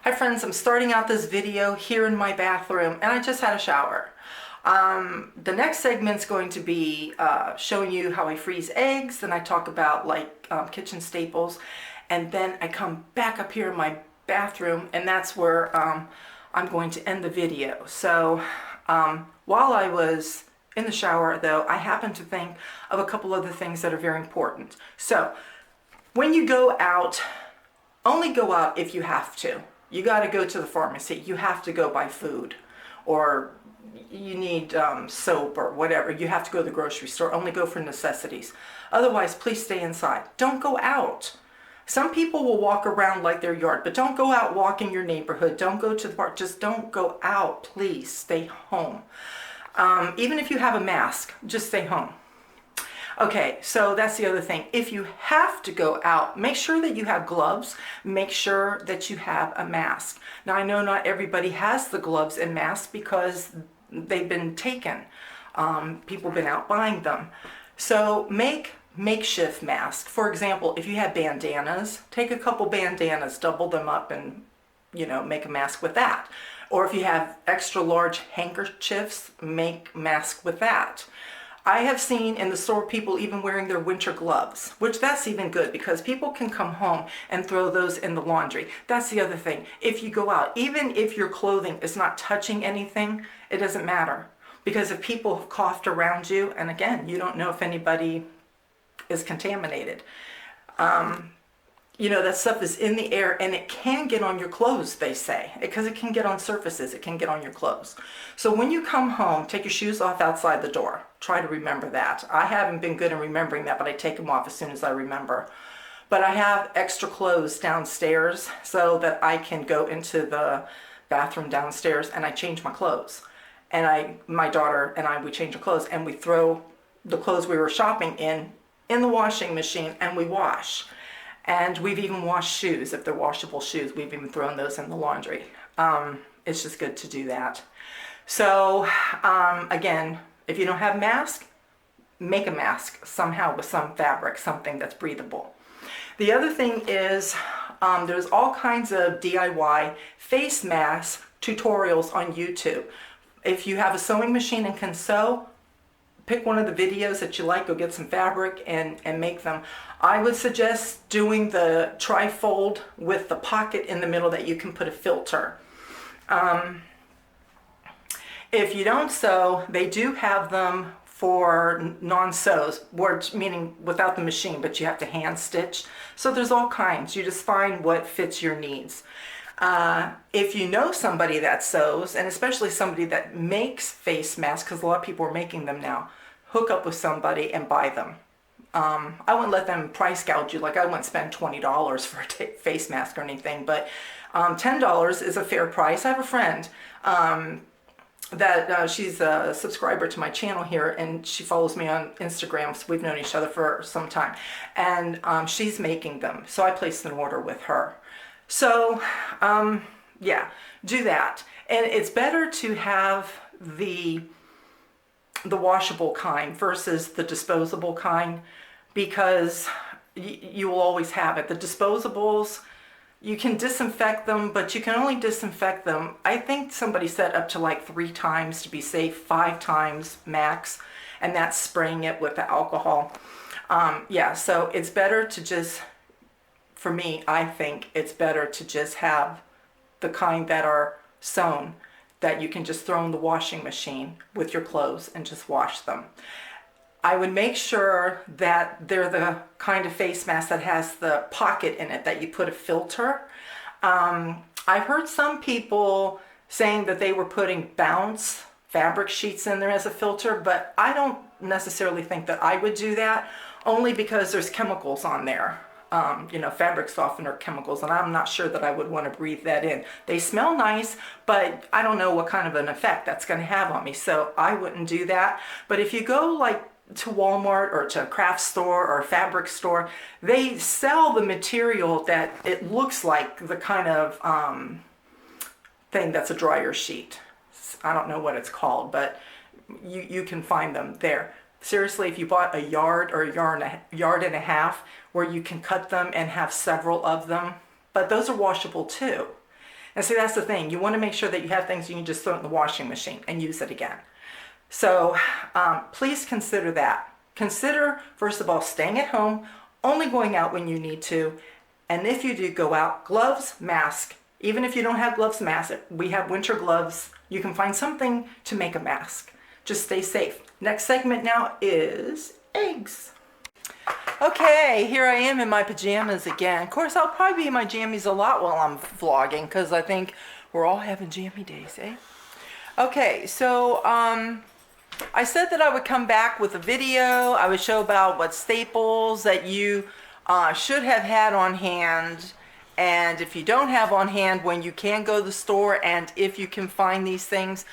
Hi friends, I'm starting out this video here in my bathroom and I just had a shower. The next segment's going to be showing you how I freeze eggs, then I talk about kitchen staples, and then I come back up here in my bathroom and that's where I'm going to end the video. So while I was in the shower though, I happened to think of a couple other things that are very important. So when you go out, only go out if you have to. You got to go to the pharmacy. You have to go buy food, or you need soap or whatever. You have to go to the grocery store. Only go for necessities. Otherwise, please stay inside. Don't go out. Some people will walk around like their yard, but don't go out walking your neighborhood. Don't go to the park. Just don't go out. Please stay home. Even if you have a mask, just stay home. Okay, so that's the other thing. If you have to go out, make sure that you have gloves. Make sure that you have a mask. Now, I know not everybody has the gloves and masks because they've been taken. People have been out buying them. So make makeshift masks. For example, if you have bandanas, take a couple bandanas, double them up and, make a mask with that. Or if you have extra large handkerchiefs, make masks with that. I have seen in the store people even wearing their winter gloves, which that's even good because people can come home and throw those in the laundry. That's the other thing. If you go out, even if your clothing is not touching anything, it doesn't matter. Because if people have coughed around you, and again, you don't know if anybody is contaminated. That stuff is in the air and it can get on your clothes, they say, because it can get on surfaces, it can get on your clothes. So when you come home, take your shoes off outside the door. Try to remember that. I haven't been good in remembering that, but I take them off as soon as I remember. But I have extra clothes downstairs so that I can go into the bathroom downstairs and I change my clothes. And my daughter and I, we change our clothes and we throw the clothes we were shopping in the washing machine and we wash. And we've even washed shoes. If they're washable shoes, we've even thrown those in the laundry. It's just good to do that. So again, if you don't have a mask, make a mask somehow with some fabric, something that's breathable. The other thing is there's all kinds of DIY face mask tutorials on YouTube. If you have a sewing machine and can sew, pick one of the videos that you like, go get some fabric and make them. I would suggest doing the tri-fold with the pocket in the middle that you can put a filter. If you don't sew, they do have them for non-sews, meaning without the machine, but you have to hand stitch. So there's all kinds. You just find what fits your needs. If you know somebody that sews, and especially somebody that makes face masks, because a lot of people are making them now, hook up with somebody and buy them. I wouldn't let them price gouge you. Like I wouldn't spend $20 for a face mask or anything, but $10 is a fair price. I have a friend that she's a subscriber to my channel here, and she follows me on Instagram, so we've known each other for some time, and she's making them, so I placed an order with her. So yeah, do that. And it's better to have the washable kind versus the disposable kind, because you will always have it. The disposables, you can disinfect them, but you can only disinfect them, I think somebody said up to like 3 times to be safe, 5 times max, and that's spraying it with the alcohol. Yeah, so it's better to just, for me, I think it's better to just have the kind that are sewn, that you can just throw in the washing machine with your clothes and just wash them. I would make sure that they're the kind of face mask that has the pocket in it, that you put a filter. I heard some people saying that they were putting bounce fabric sheets in there as a filter, but I don't necessarily think that I would do that, only because there's chemicals on there. Fabric softener chemicals, and I'm not sure that I would want to breathe that in. They smell nice, but I don't know what kind of an effect that's going to have on me, so I wouldn't do that. But if you go like to Walmart or to a craft store or a fabric store, they sell the material that it looks like the kind of thing that's a dryer sheet. I don't know what it's called, but you can find them there. Seriously, if you bought a yard or a yard and a half where you can cut them and have several of them, but those are washable too. And see, that's the thing. You want to make sure that you have things you can just throw in the washing machine and use it again. So please consider that. Consider, first of all, staying at home, only going out when you need to. And if you do go out, gloves, mask. Even if you don't have gloves, mask. We have winter gloves. You can find something to make a mask. Just stay safe. Next segment now is eggs. Okay, here I am in my pajamas again. Of course, I'll probably be in my jammies a lot while I'm vlogging because I think we're all having jammy days, eh? Okay, so I said that I would come back with a video. I would show about what staples that you should have had on hand, and if you don't have on hand, when you can go to the store, and if you can find these things,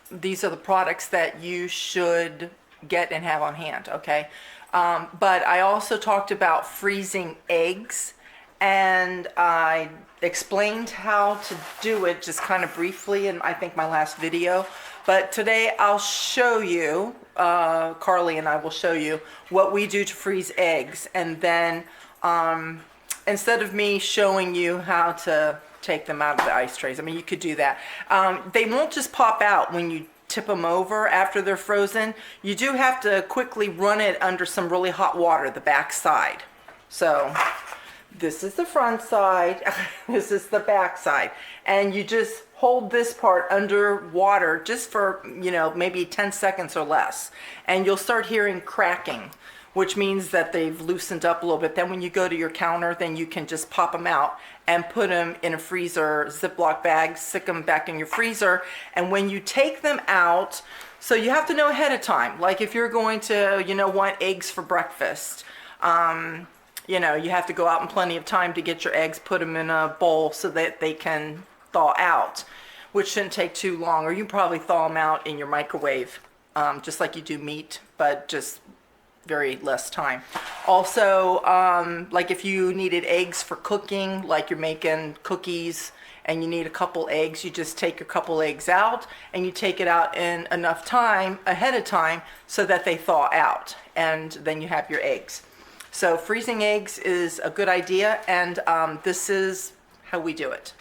these are the products that you should get and have on hand, okay? But I also talked about freezing eggs, and I explained how to do it just kind of briefly in I think my last video. But today I'll show you, Carly and I will show you what we do to freeze eggs, and then instead of me showing you how to take them out of the ice trays, I mean, you could do that. They won't just pop out when you tip them over after they're frozen. You do have to quickly run it under some really hot water, the back side. So this is the front side, this is the back side, and you just hold this part under water just for, you know, maybe 10 seconds or less, and you'll start hearing cracking, which means that they've loosened up a little bit. Then when you go to your counter, then you can just pop them out and put them in a freezer Ziploc bag, stick them back in your freezer. And when you take them out, so you have to know ahead of time, like if you're going to, you know, want eggs for breakfast, you know, you have to go out in plenty of time to get your eggs, put them in a bowl so that they can thaw out, which shouldn't take too long, or you can probably thaw them out in your microwave, just like you do meat, but just very less time. Also, like if you needed eggs for cooking, like you're making cookies and you need a couple eggs, you just take your couple eggs out and you take it out in enough time ahead of time so that they thaw out, and then you have your eggs. So freezing eggs is a good idea, and this is how we do it.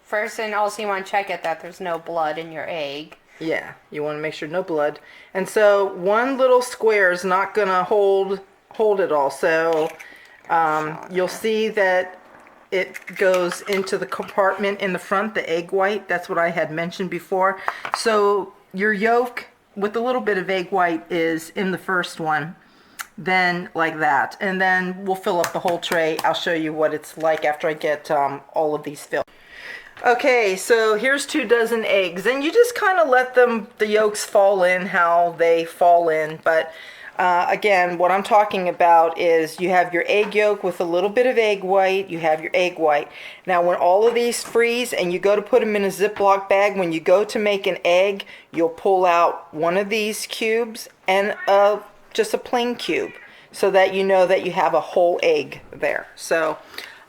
First, and also you want to check it that there's no blood in your egg. Yeah, you want to make sure no blood. And so one little square is not going to hold it all. So you'll see that it goes into the compartment in the front, the egg white. That's what I had mentioned before. So your yolk with a little bit of egg white is in the first one, then like that. And then we'll fill up the whole tray. I'll show you what it's like after I get all of these filled. Okay, so here's 2 dozen eggs, and you just kind of let them, the yolks fall in how they fall in. But again, what I'm talking about is you have your egg yolk with a little bit of egg white, you have your egg white. Now when all of these freeze and you go to put them in a Ziploc bag, when you go to make an egg, you'll pull out one of these cubes and just a plain cube, so that you know that you have a whole egg there. So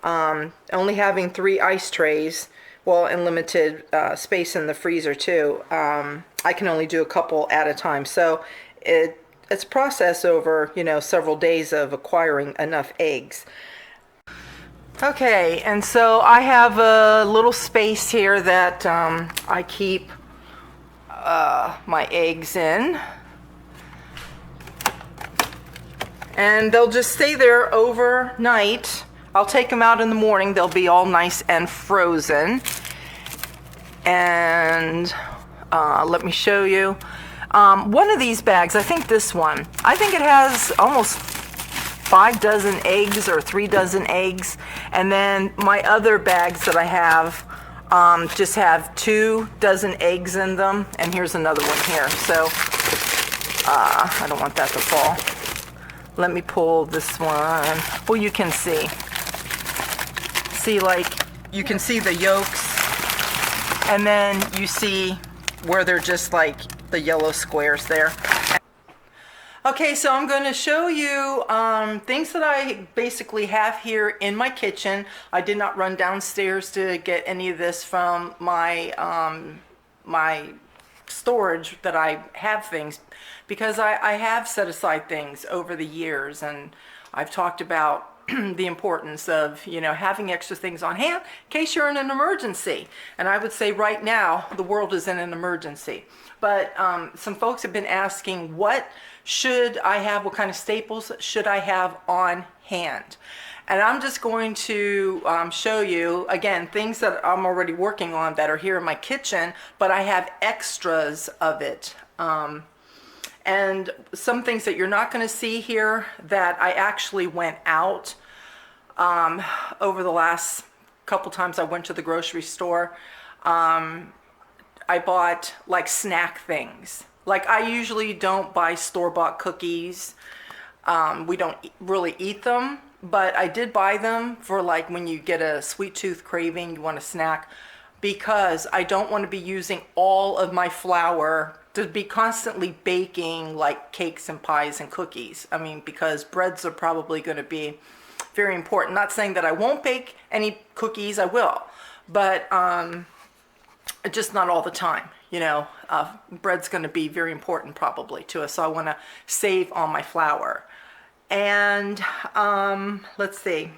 only having 3 ice trays, well, and limited space in the freezer too, I can only do a couple at a time. So it's a process over, you know, several days of acquiring enough eggs. Okay, and so I have a little space here that I keep my eggs in. And they'll just stay there overnight. I'll take them out in the morning. They'll be all nice and frozen. And let me show you. One of these bags, I think this one, I think it has almost 5 dozen eggs or 3 dozen eggs. And then my other bags that I have just have 2 dozen eggs in them. And here's another one here. So I don't want that to fall. Let me pull this one. Well, you can see. See, like, you can see the yolks, and then you see where they're just like the yellow squares there. Okay, so I'm going to show you things that I basically have here in my kitchen. I did not run downstairs to get any of this from my my storage that I have things, because I have set aside things over the years, and I've talked about the importance of, having extra things on hand in case you're in an emergency. And I would say right now, the world is in an emergency. But some folks have been asking, what should I have? What kind of staples should I have on hand? And I'm just going to show you, again, things that I'm already working on that are here in my kitchen, but I have extras of it. And some things that you're not going to see here that I actually went out over the last couple times I went to the grocery store. I bought like snack things. Like I usually don't buy store-bought cookies. We don't really eat them, but I did buy them for like when you get a sweet tooth craving, you want a snack, because I don't want to be using all of my flour to be constantly baking like cakes and pies and cookies. I mean, because breads are probably going to be very important. Not saying that I won't bake any cookies, I will, but just not all the time. Bread's going to be very important probably to us, so I want to save on my flour. And let's see,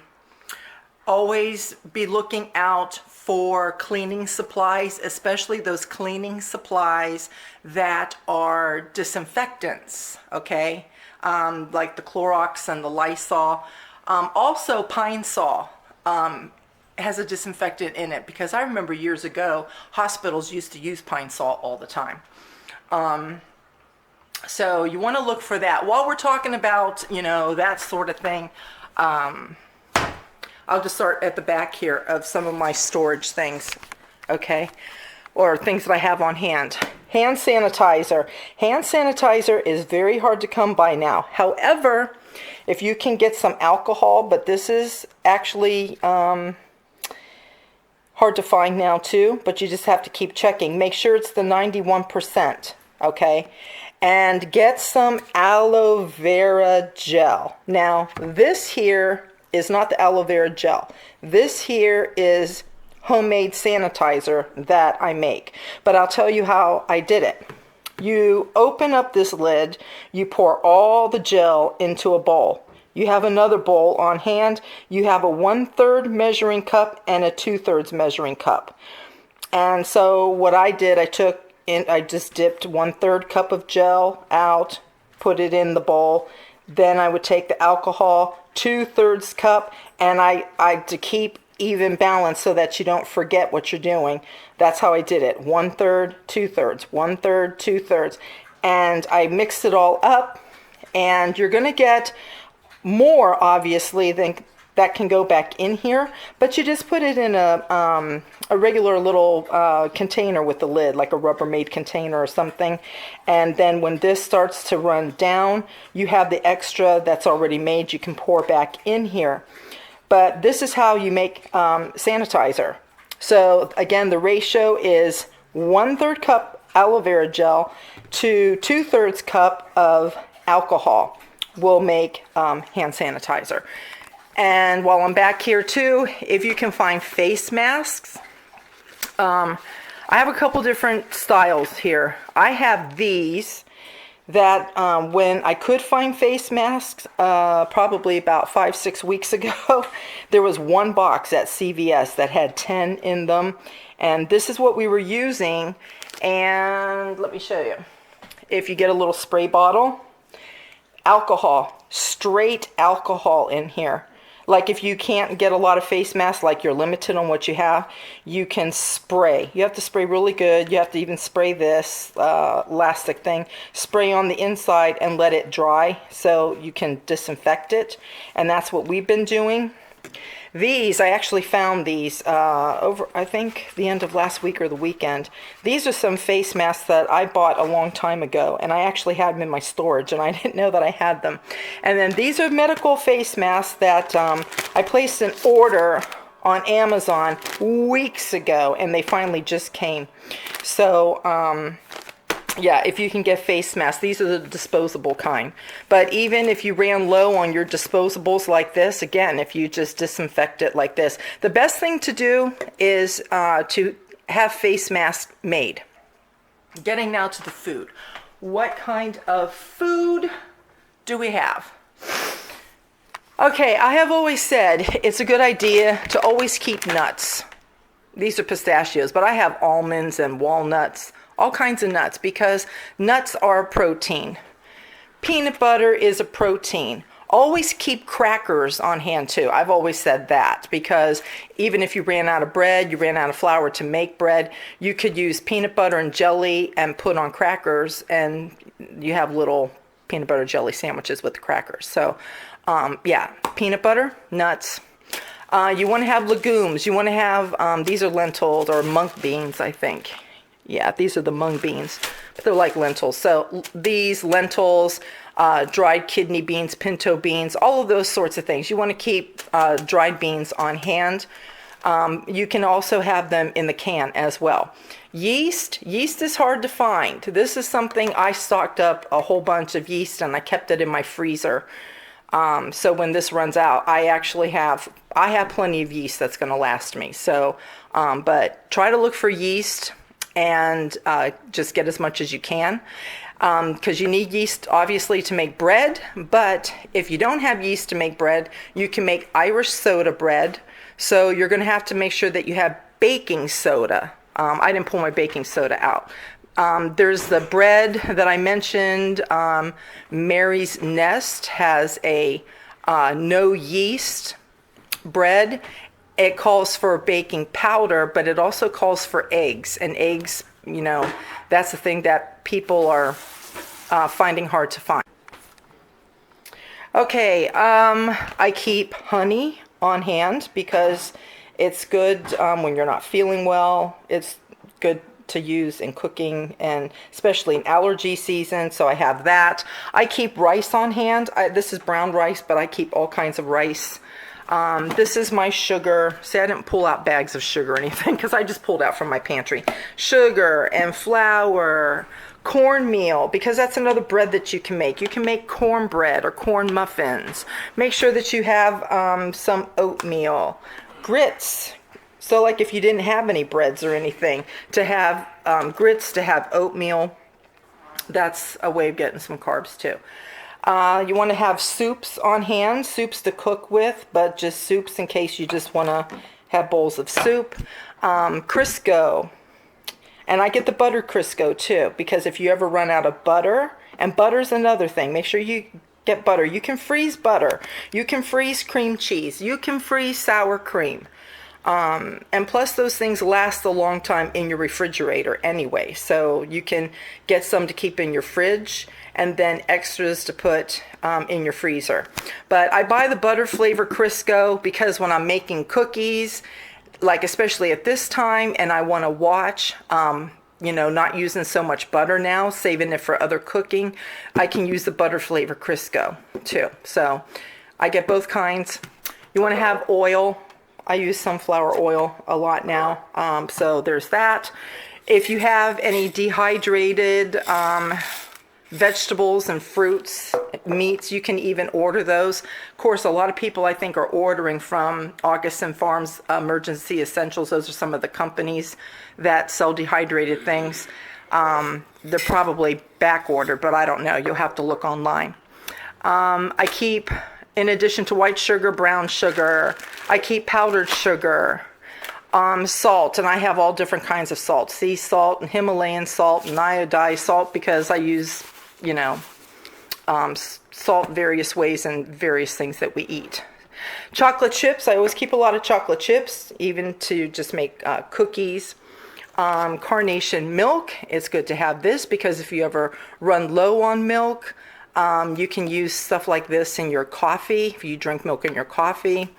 always be looking out for cleaning supplies, especially those cleaning supplies that are disinfectants, okay? Like the Clorox and the Lysol. Also Pine Sol has a disinfectant in it, because I remember years ago hospitals used to use Pine Sol all the time. So you want to look for that. While we're talking about, that sort of thing, I'll just start at the back here of some of my storage things, okay? Or things that I have on hand. Hand sanitizer. Hand sanitizer is very hard to come by now. However, if you can get some alcohol, but this is actually hard to find now too, but you just have to keep checking. Make sure it's the 91%, okay? And get some aloe vera gel. Now, this here is not the aloe vera gel. This here is homemade sanitizer that I make. But I'll tell you how I did it. You open up this lid, you pour all the gel into a bowl. You have another bowl on hand. You have a 1/3 measuring cup and a 2/3 measuring cup. And so what I did, I just dipped 1/3 cup of gel out, put it in the bowl. Then I would take the alcohol, 2/3 cup, and I to keep even balance so that you don't forget what you're doing. That's how I did it. 1/3, 2/3, 1/3, 2/3. And I mixed it all up, and you're going to get more, obviously, than that can go back in here, but you just put it in a regular little container with the lid, like a Rubbermaid container or something. And then when this starts to run down, you have the extra that's already made you can pour back in here. But this is how you make sanitizer. So again, the ratio is 1/3 cup aloe vera gel to 2/3 cup of alcohol will make hand sanitizer. And while I'm back here too, if you can find face masks, I have a couple different styles here. I have these that when I could find face masks, probably about 5-6 weeks ago, there was one box at CVS that had 10 in them. And this is what we were using. And let me show you. If you get a little spray bottle, alcohol, straight alcohol in here. Like if you can't get a lot of face masks, like you're limited on what you have, you can spray. You have to spray really good. You have to even spray this elastic thing. Spray on the inside and let it dry so you can disinfect it. And that's what we've been doing. These, I actually found these over, I think, the end of last week or the weekend. These are some face masks that I bought a long time ago, and I actually had them in my storage, and I didn't know that I had them. And then these are medical face masks that I placed an order on Amazon weeks ago, and they finally just came. So, yeah, if you can get face masks, these are the disposable kind. But even if you ran low on your disposables like this, again, if you just disinfect it like this, the best thing to do is to have face masks made. Getting now to the food. What kind of food do we have? Okay, I have always said it's a good idea to always keep nuts. These are pistachios, but I have almonds and walnuts, all kinds of nuts, because nuts are a protein. Peanut butter is a protein. Always keep crackers on hand too. I've always said that because even if you ran out of bread, you ran out of flour to make bread, you could use peanut butter and jelly and put on crackers, and you have little peanut butter jelly sandwiches with the crackers. So yeah, peanut butter, nuts. You want to have legumes. You want to have, these are lentils or mung beans, I think. Yeah, these are the mung beans. But they're like lentils. So these lentils, dried kidney beans, pinto beans, all of those sorts of things. You want to keep dried beans on hand. You can also have them in the can as well. Yeast is hard to find. This is something I stocked up a whole bunch of yeast and I kept it in my freezer. So when this runs out, I have plenty of yeast that's going to last me. So, but try to look for yeast and just get as much as you can. Because you need yeast obviously to make bread, but if you don't have yeast to make bread, you can make Irish soda bread. So you're going to have to make sure that you have baking soda. I didn't pull my baking soda out. There's the bread that I mentioned. Mary's Nest has a no yeast bread. It calls for baking powder, but it also calls for eggs. And eggs, you know, that's the thing that people are finding hard to find. Okay, I keep honey on hand because it's good when you're not feeling well. It's good to use in cooking and especially in allergy season, so I have that. I keep rice on hand. This is brown rice, but I keep all kinds of rice. This is my sugar. See, I didn't pull out bags of sugar or anything because I just pulled out from my pantry. Sugar and flour, cornmeal, because that's another bread that you can make. You can make cornbread or corn muffins. Make sure that you have some oatmeal. Grits. So like if you didn't have any breads or anything, to have grits, to have oatmeal, that's a way of getting some carbs too. You want to have soups on hand, soups to cook with, but just soups in case you just want to have bowls of soup. Crisco, and I get the buttered Crisco too, because if you ever run out of butter, and butter's another thing, make sure you get butter. You can freeze butter, you can freeze cream cheese, you can freeze sour cream. And plus those things last a long time in your refrigerator anyway, so you can get some to keep in your fridge and then extras to put in your freezer. But I buy the butter flavor Crisco because when I'm making cookies, like especially at this time, and I want to watch, you know, not using so much butter now, saving it for other cooking, I can use the butter flavor Crisco too. So I get both kinds. You want to have oil. I use sunflower oil a lot now, so there's that. If you have any dehydrated vegetables and fruits, meats, you can even order those. Of course, a lot of people I think are ordering from Augustin Farms Emergency Essentials. Those are some of the companies that sell dehydrated things. They're probably back ordered, but I don't know. You'll have to look online. I keep, in addition to white sugar, brown sugar, I keep powdered sugar, salt, and I have all different kinds of salt. Sea salt and Himalayan salt and iodized salt because I use, you know, salt various ways in various things that we eat. Chocolate chips, I always keep a lot of chocolate chips, even to just make cookies. Carnation milk, it's good to have this because if you ever run low on milk, you can use stuff like this in your coffee, if you drink milk in your coffee.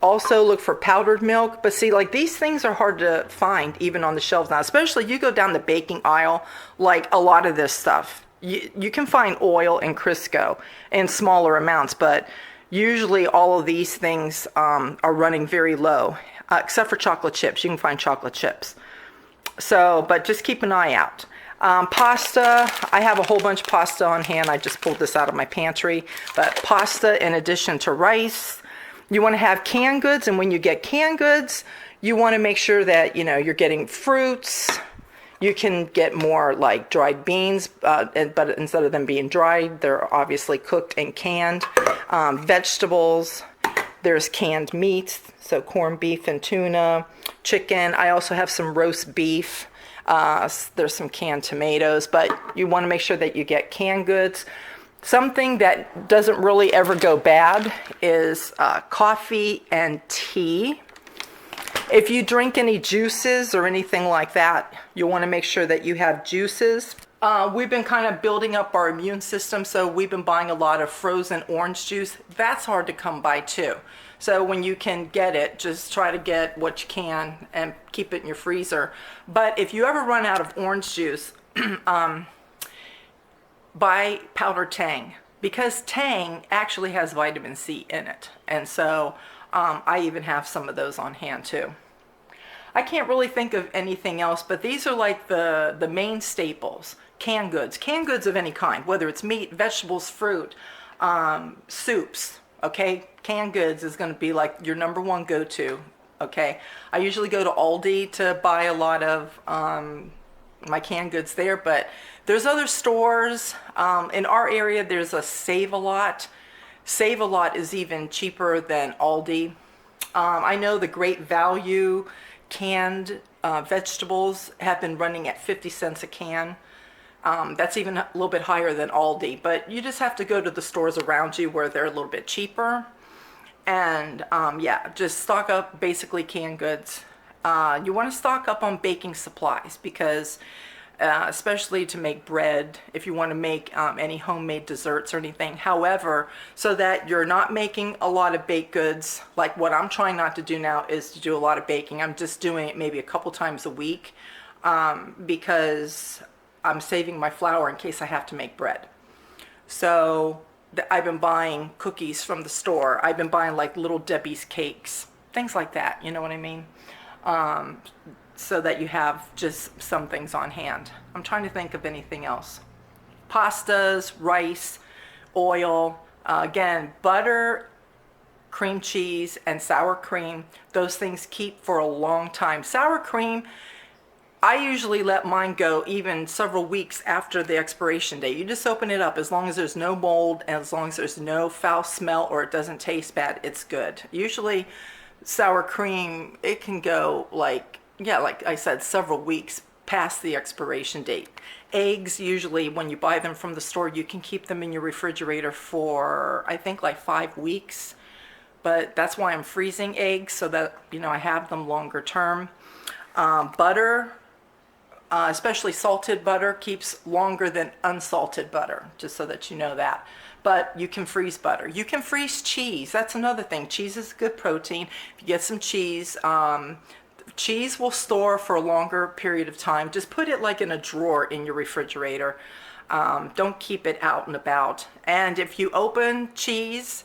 Also look for powdered milk, but see, like these things are hard to find even on the shelves now, especially you go down the baking aisle, like a lot of this stuff. You can find oil and Crisco in smaller amounts, but usually all of these things are running very low, except for chocolate chips. You can find chocolate chips. So, but just keep an eye out. Pasta, I have a whole bunch of pasta on hand. I just pulled this out of my pantry. But pasta in addition to rice. You want to have canned goods, and when you get canned goods, you want to make sure that, you know, you're getting fruits, You can get more like dried beans, but instead of them being dried, they're obviously cooked and canned. Vegetables, there's canned meats, so corned beef and tuna, chicken. I also have some roast beef. There's some canned tomatoes, but you want to make sure that you get canned goods. Something that doesn't really ever go bad is coffee and tea. If you drink any juices or anything like that, you want to make sure that you have juices. We've been kind of building up our immune system, so we've been buying a lot of frozen orange juice. That's hard to come by too. So when you can get it, just try to get what you can and keep it in your freezer. But if you ever run out of orange juice, buy powdered Tang, because Tang actually has vitamin C in it. And so I even have some of those on hand too. I can't really think of anything else, but these are like the main staples. Canned goods of any kind, whether it's meat, vegetables, fruit, soups, okay? Canned goods is going to be like your number one go-to, okay? I usually go to Aldi to buy a lot of my canned goods there, but there's other stores. In our area, there's a Save-A-Lot. Save-A-Lot is even cheaper than Aldi. I know the Great Value canned vegetables have been running at 50 cents a can. That's even a little bit higher than Aldi, but you just have to go to the stores around you where they're a little bit cheaper. And yeah, just stock up basically canned goods. You want to stock up on baking supplies because especially to make bread, if you want to make any homemade desserts or anything. However, so that you're not making a lot of baked goods, like what I'm trying not to do now is to do a lot of baking. I'm just doing it maybe a couple times a week because I'm saving my flour in case I have to make bread. So I've been buying cookies from the store. I've been buying like Little Debbie's cakes, things like that, you know what I mean? So that you have just some things on hand. I'm trying to think of anything else. Pastas, rice, oil, again, butter, cream cheese, and sour cream. Those things keep for a long time. Sour cream, I usually let mine go even several weeks after the expiration date. You just open it up. As long as there's no mold and as long as there's no foul smell or it doesn't taste bad, it's good. Usually sour cream, it can go like, yeah, like I said, several weeks past the expiration date. Eggs, usually when you buy them from the store, you can keep them in your refrigerator for, I think, like 5 weeks. But that's why I'm freezing eggs, so that, you know, I have them longer term. Butter, especially salted butter, keeps longer than unsalted butter, just so that you know that. But you can freeze butter. You can freeze cheese. That's another thing. Cheese is good protein. If you get some cheese, cheese will store for a longer period of time. Just put it like in a drawer in your refrigerator. Don't keep it out and about. And if you open cheese,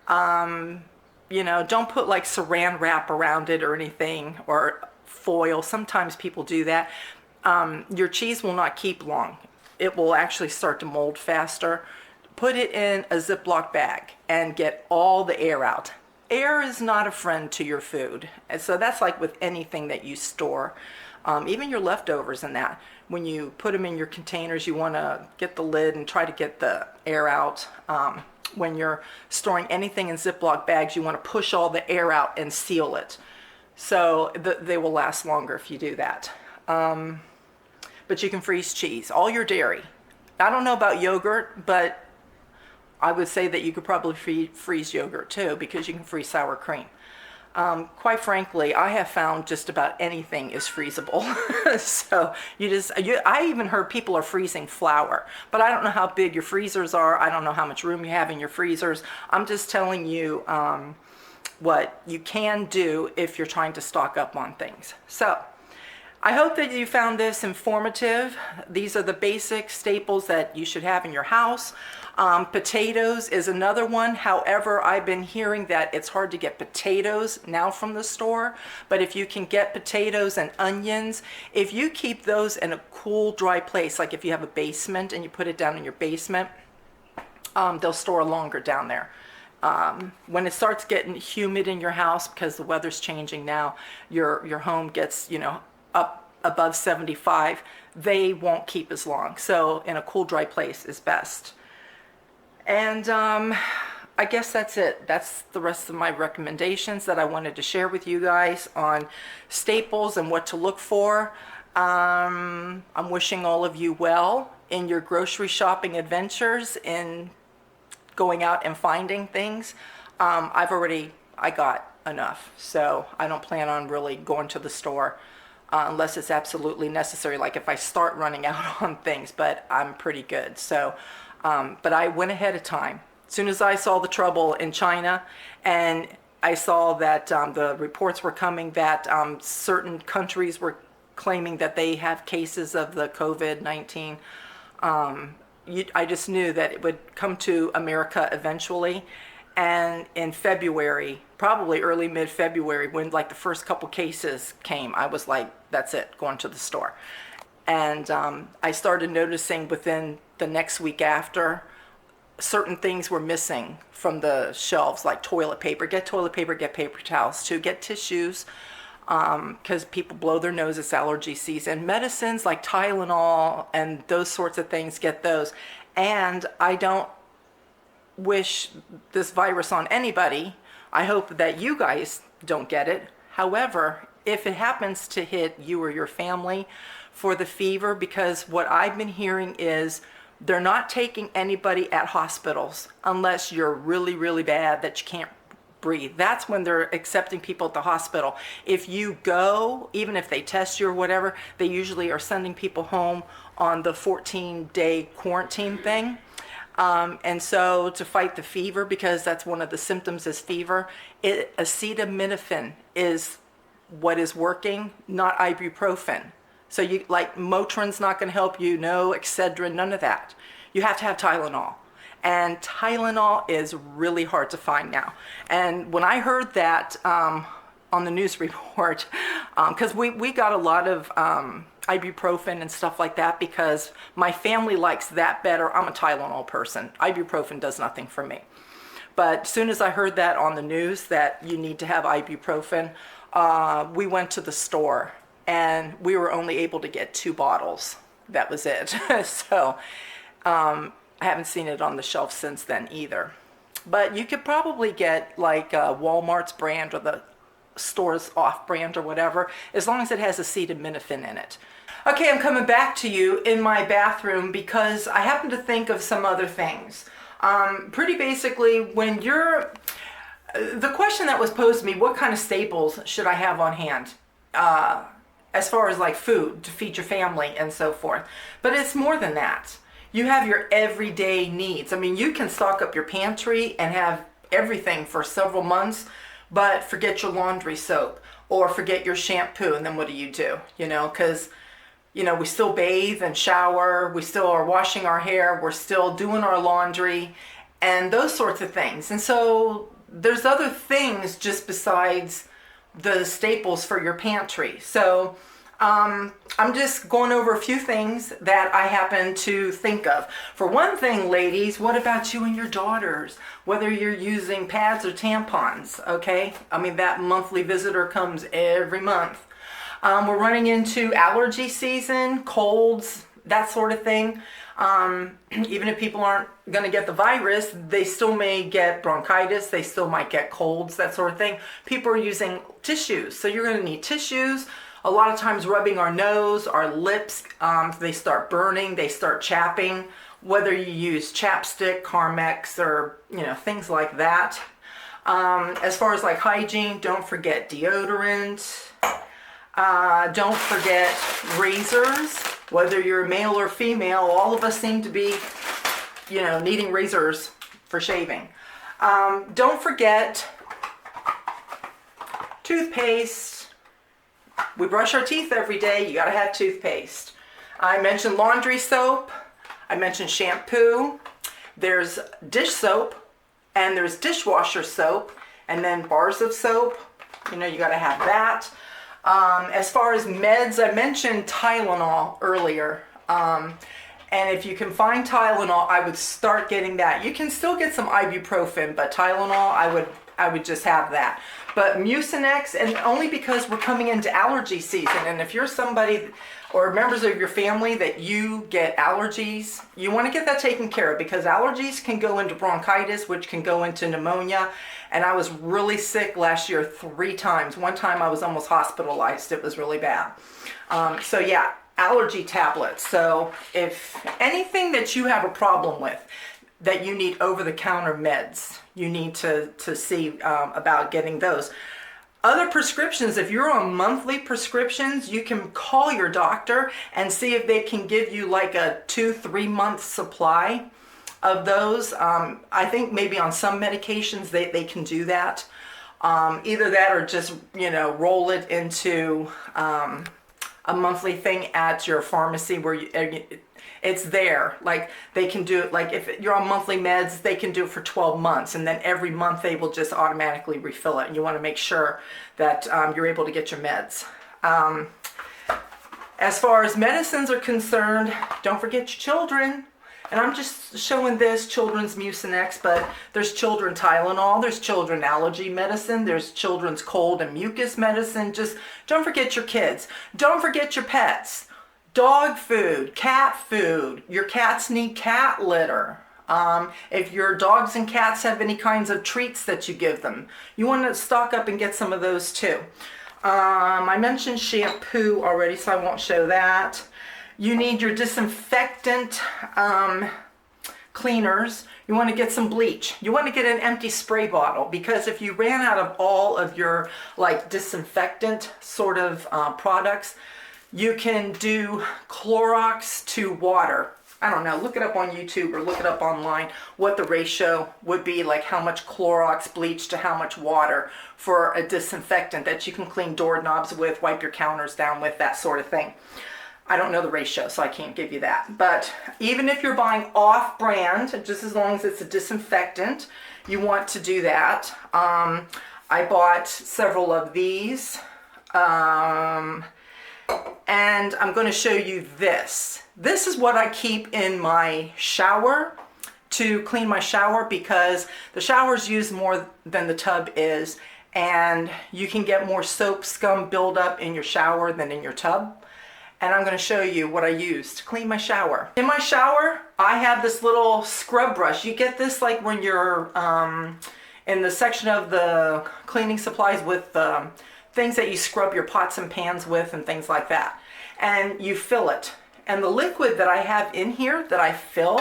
you know, don't put like saran wrap around it or anything, or foil. Sometimes people do that. Your cheese will not keep long. It will actually start to mold faster. Put it in a Ziploc bag and get all the air out. Air is not a friend to your food. And so that's like with anything that you store. Even your leftovers and that. When you put them in your containers, you want to get the lid and try to get the air out. When you're storing anything in Ziploc bags, you want to push all the air out and seal it. So they will last longer if you do that. But you can freeze cheese, all your dairy. I don't know about yogurt, but I would say that you could probably freeze yogurt too, because you can freeze sour cream. Quite frankly, I have found just about anything is freezable. So I even heard people are freezing flour, but I don't know how big your freezers are. I don't know how much room you have in your freezers. I'm just telling you what you can do if you're trying to stock up on things. So I hope that you found this informative. These are the basic staples that you should have in your house. Potatoes is another one. However, I've been hearing that it's hard to get potatoes now from the store. But if you can get potatoes and onions, if you keep those in a cool, dry place, like if you have a basement and you put it down in your basement, they'll store longer down there. When it starts getting humid in your house, because the weather's changing now, your home gets, you know, up above 75, they won't keep as long. So in a cool, dry place is best. And I guess that's it. That's the rest of my recommendations that I wanted to share with you guys on staples and what to look for. I'm wishing all of you well in your grocery shopping adventures, in going out and finding things. I got enough, so I don't plan on really going to the store unless it's absolutely necessary, like if I start running out on things, but I'm pretty good. So, but I went ahead of time. As soon as I saw the trouble in China, and I saw that the reports were coming that certain countries were claiming that they have cases of the COVID-19, I just knew that it would come to America eventually. And in February, probably early mid-February, when like the first couple cases came, I was like, that's it, going to the store. And I started noticing within the next week after, certain things were missing from the shelves, like toilet paper. Get toilet paper, get paper towels too, get tissues, because people blow their nose, it's allergy season. Medicines like Tylenol and those sorts of things, get those. And I don't wish this virus on anybody. I hope that you guys don't get it. However, if it happens to hit you or your family for the fever, because what I've been hearing is they're not taking anybody at hospitals unless you're really, really bad that you can't breathe. That's when they're accepting people at the hospital. If you go, even if they test you or whatever, they usually are sending people home on the 14-day quarantine thing. And so to fight the fever, because that's one of the symptoms is fever, acetaminophen is what is working, not ibuprofen. So you, like, Motrin's not going to help you, no Excedrin, none of that. You have to have Tylenol. And Tylenol is really hard to find now. And when I heard that on the news report, because we got a lot of ibuprofen and stuff like that, because my family likes that better. I'm a Tylenol person. Ibuprofen does nothing for me. But as soon as I heard that on the news that you need to have ibuprofen, we went to the store and we were only able to get 2 bottles. That was it. So I haven't seen it on the shelf since then either. But you could probably get like Walmart's brand or the store's off brand or whatever, as long as it has acetaminophen in it. Okay, I'm coming back to you in my bathroom because I happen to think of some other things. Pretty basically, when you're, the question that was posed to me, what kind of staples should I have on hand? As far as like food to feed your family and so forth. But it's more than that. You have your everyday needs. I mean, you can stock up your pantry and have everything for several months, but forget your laundry soap or forget your shampoo, and then what do? You know, because, you know, we still bathe and shower, we still are washing our hair, we're still doing our laundry and those sorts of things. And so there's other things just besides the staples for your pantry. So I'm just going over a few things that I happen to think of. For one thing, ladies, what about you and your daughters? Whether you're using pads or tampons, okay? I mean, that monthly visitor comes every month. We're running into allergy season, colds, that sort of thing. Even if people aren't going to get the virus, they still may get bronchitis, they still might get colds, that sort of thing. People are using tissues, so you're going to need tissues. A lot of times rubbing our nose, our lips, they start burning, they start chapping, whether you use chapstick, Carmex, or, you know, things like that. As far as like hygiene, don't forget deodorant. Don't forget razors. Whether you're male or female, all of us seem to be, you know, needing razors for shaving. Don't forget toothpaste. We brush our teeth every day. You gotta have toothpaste. I mentioned laundry soap. I mentioned shampoo. There's dish soap and there's dishwasher soap, and then bars of soap. You know, you gotta have that. As far as meds, I mentioned Tylenol earlier. And if you can find Tylenol, I would start getting that. You can still get some ibuprofen, but Tylenol, I would just have that. But Mucinex, and only because we're coming into allergy season, and if you're somebody or members of your family that you get allergies, you want to get that taken care of, because allergies can go into bronchitis, which can go into pneumonia. And I was really sick last year 3 times. One time I was almost hospitalized. It was really bad. So yeah, allergy tablets. So if anything that you have a problem with, that you need over-the-counter meds, you need to see about getting those. Other prescriptions, if you're on monthly prescriptions, you can call your doctor and see if they can give you like a 2-3 month supply of those. I think maybe on some medications they can do that. Either that or just, roll it into a monthly thing at your pharmacy where it's there. Like they can do it, like if you're on monthly meds, they can do it for 12 months, and then every month they will just automatically refill it. And you want to make sure that you're able to get your meds. As far as medicines are concerned, don't forget your children. And I'm just showing this children's Mucinex, but there's children Tylenol, there's children allergy medicine, there's children's cold and mucus medicine. Just don't forget your kids. Don't forget your pets. Dog food, cat food. Your cats need cat litter. If your dogs and cats have any kinds of treats that you give them, you want to stock up and get some of those too. I mentioned shampoo already, so I won't show that. You need your disinfectant cleaners. You want to get some bleach. You want to get an empty spray bottle, because if you ran out of all of your like disinfectant sort of products, you can do Clorox to water. I don't know, look it up on YouTube or look it up online what the ratio would be, like how much Clorox bleach to how much water for a disinfectant that you can clean doorknobs with, wipe your counters down with, that sort of thing. I don't know the ratio, so I can't give you that. But even if you're buying off-brand, just as long as it's a disinfectant, you want to do that. I bought several of these. And I'm going to show you this. This is what I keep in my shower to clean my shower, because the shower's used more than the tub is, and you can get more soap scum buildup in your shower than in your tub. And I'm going to show you what I use to clean my shower. In my shower, I have this little scrub brush. You get this like when you're in the section of the cleaning supplies with things that you scrub your pots and pans with and things like that. And you fill it. And the liquid that I have in here that I fill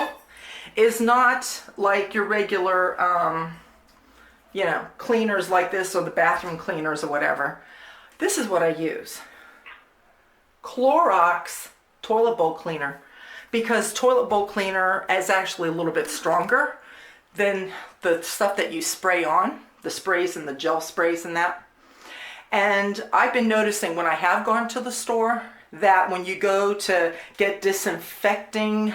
is not like your regular, cleaners like this, or the bathroom cleaners or whatever. This is what I use. Clorox toilet bowl cleaner, because toilet bowl cleaner is actually a little bit stronger than the stuff that you spray on, the sprays and the gel sprays and that. And I've been noticing when I have gone to the store that when you go to get disinfecting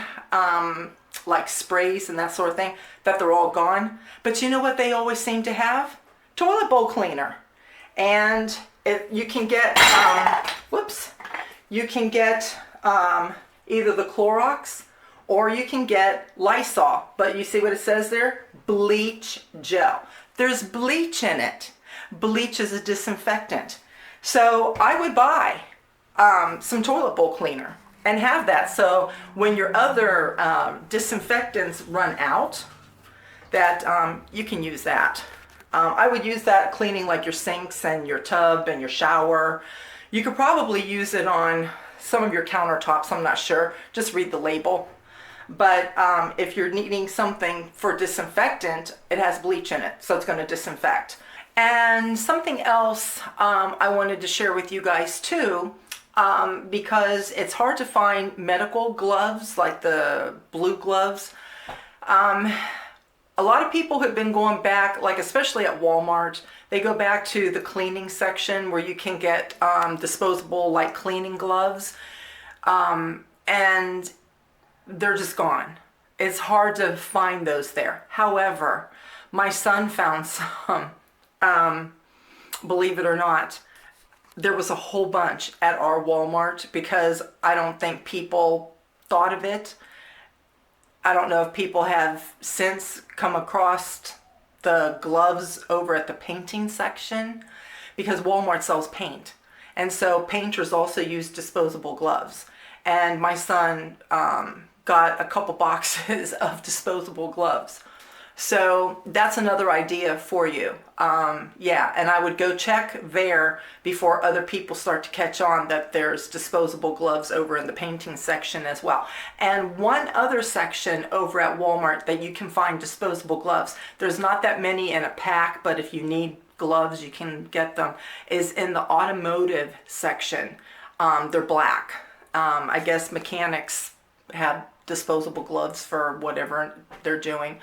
like sprays and that sort of thing, that they're all gone. But you know what they always seem to have? Toilet bowl cleaner. And you can get, you can get either the Clorox or you can get Lysol. But you see what it says there? Bleach gel. There's bleach in it. Bleach is a disinfectant. So I would buy some toilet bowl cleaner and have that. So when your other disinfectants run out, that you can use that. I would use that cleaning like your sinks and your tub and your shower. You could probably use it on some of your countertops, I'm not sure. Just read the label. But if you're needing something for disinfectant, it has bleach in it, so it's going to disinfect. And something else I wanted to share with you guys too, because it's hard to find medical gloves, like the blue gloves. A lot of people have been going back, like especially at Walmart, they go back to the cleaning section where you can get disposable like cleaning gloves, and they're just gone. It's hard to find those there. However, my son found some. Believe it or not, there was a whole bunch at our Walmart, because I don't think people thought of it. I don't know if people have since come across the gloves over at the painting section because Walmart sells paint. And so painters also use disposable gloves. And my son got a couple boxes of disposable gloves. So that's another idea for you. Yeah, and I would go check there before other people start to catch on that there's disposable gloves over in the painting section as well. And one other section over at Walmart that you can find disposable gloves, there's not that many in a pack, but if you need gloves, you can get them, is in the automotive section. They're black. I guess mechanics have disposable gloves for whatever they're doing.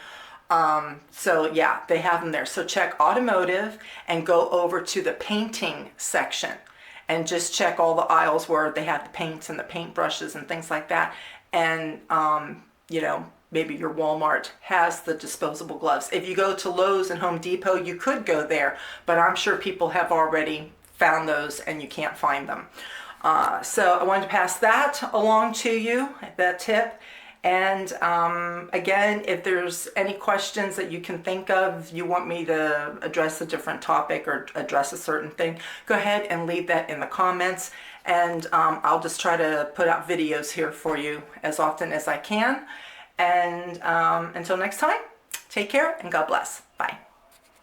So yeah, they have them there. So check automotive and go over to the painting section and just check all the aisles where they have the paints and the paintbrushes and things like that. And, you know, maybe your Walmart has the disposable gloves. If you go to Lowe's and Home Depot, you could go there, but I'm sure people have already found those and you can't find them. So I wanted to pass that along to you, that tip. And again, if there's any questions that you can think of, you want me to address a different topic or address a certain thing, go ahead and leave that in the comments. And I'll just try to put out videos here for you as often as I can. And until next time, take care and God bless. Bye.